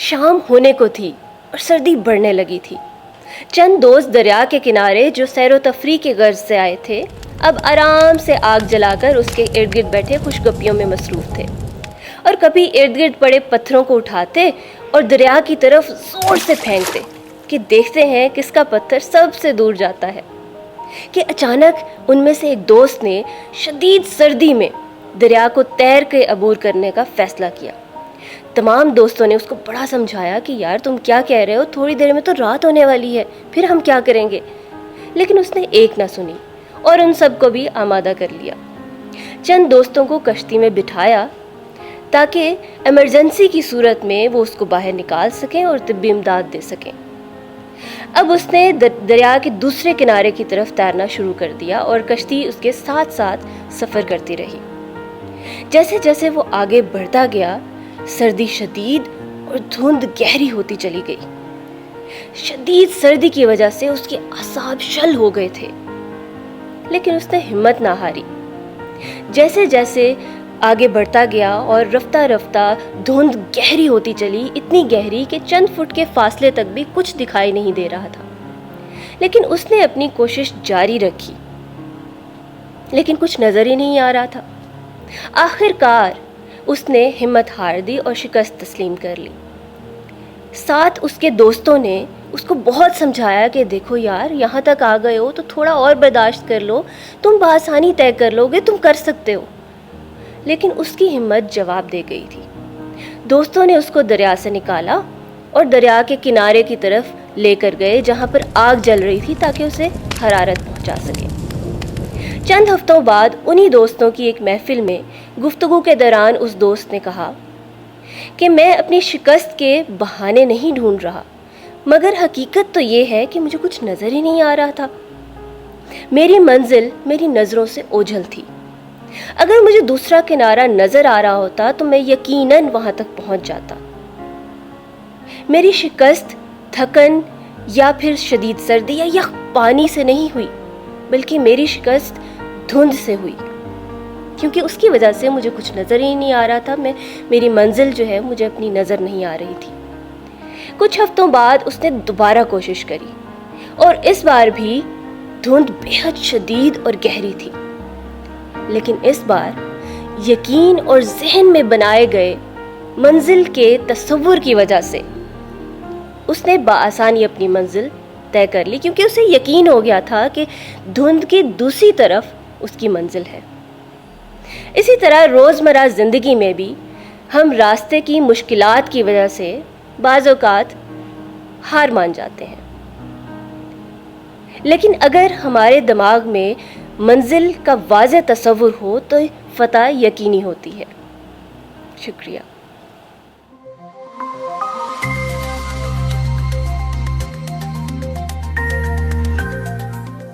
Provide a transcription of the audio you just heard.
شام ہونے کو تھی اور سردی بڑھنے لگی تھی۔ چند دوست دریا کے کنارے جو سیر و تفریح کے غرض سے آئے تھے اب آرام سے آگ جلا کر اس کے ارد گرد بیٹھے خوش گپیوں میں مصروف تھے، اور کبھی ارد گرد پڑے پتھروں کو اٹھاتے اور دریا کی طرف زور سے پھینکتے کہ دیکھتے ہیں کس کا پتھر سب سے دور جاتا ہے۔ کہ اچانک ان میں سے ایک دوست نے شدید سردی میں دریا کو تیر کے عبور کرنے کا فیصلہ کیا۔ تمام دوستوں نے اس کو بڑا سمجھایا کہ یار تم کیا کہہ رہے ہو، تھوڑی دیر میں تو رات ہونے والی ہے، پھر ہم کیا کریں گے؟ لیکن اس نے ایک نہ سنی اور ان سب کو بھی آمادہ کر لیا۔ چند دوستوں کو کشتی میں بٹھایا تاکہ ایمرجنسی کی صورت میں وہ اس کو باہر نکال سکیں اور طبی امداد دے سکیں۔ اب اس نے دریا کے دوسرے کنارے کی طرف تیرنا شروع کر دیا اور کشتی اس کے ساتھ ساتھ سفر کرتی رہی۔ جیسے جیسے وہ آگے بڑھتا گیا سردی شدید اور دھند گہری ہوتی چلی گئی۔ شدید سردی کی وجہ سے اس کے اعصاب شل ہو گئے تھے، لیکن اس نے ہمت نہ ہاری۔ جیسے جیسے آگے بڑھتا گیا اور رفتہ رفتہ دھند گہری ہوتی چلی، اتنی گہری کہ چند فٹ کے فاصلے تک بھی کچھ دکھائی نہیں دے رہا تھا، لیکن اس نے اپنی کوشش جاری رکھی، لیکن کچھ نظر ہی نہیں آ رہا تھا۔ آخر کار اس نے ہمت ہار دی اور شکست تسلیم کر لی۔ ساتھ اس کے دوستوں نے اس کو بہت سمجھایا کہ دیکھو یار، یہاں تک آ گئے ہو تو تھوڑا اور برداشت کر لو، تم بآسانی طے کر لو گے، تم کر سکتے ہو۔ لیکن اس کی ہمت جواب دے گئی تھی۔ دوستوں نے اس کو دریا سے نکالا اور دریا کے کنارے کی طرف لے کر گئے جہاں پر آگ جل رہی تھی تاکہ اسے حرارت پہنچا سکے۔ چند ہفتوں بعد انہی دوستوں کی ایک محفل میں گفتگو کے دوران اس دوست نے کہا کہ میں اپنی شکست کے بہانے نہیں ڈھونڈ رہا، مگر حقیقت تو یہ ہے کہ مجھے کچھ نظر ہی نہیں آ رہا تھا۔ میری منزل میری نظروں سے اوجھل تھی۔ اگر مجھے دوسرا کنارہ نظر آ رہا ہوتا تو میں یقیناً وہاں تک پہنچ جاتا۔ میری شکست تھکن یا پھر شدید سردی یا پانی سے نہیں ہوئی، بلکہ میری شکست دھند سے ہوئی، کیونکہ اس کی وجہ سے مجھے کچھ نظر ہی نہیں آ رہا تھا، میری منزل جو ہے مجھے اپنی نظر نہیں آ رہی تھی۔ کچھ ہفتوں بعد اس نے دوبارہ کوشش کری اور اس بار بھی دھند بے حد شدید اور گہری تھی، لیکن اس بار یقین اور ذہن میں بنائے گئے منزل کے تصور کی وجہ سے اس نے بآسانی اپنی منزل طے کر لی، کیونکہ اسے یقین ہو گیا تھا کہ دھند کی دوسری طرف اس کی منزل ہے۔ اسی طرح روزمرہ زندگی میں بھی ہم راستے کی مشکلات کی وجہ سے بعض اوقات ہار مان جاتے ہیں، لیکن اگر ہمارے دماغ میں منزل کا واضح تصور ہو تو فتح یقینی ہوتی ہے۔ شکریہ۔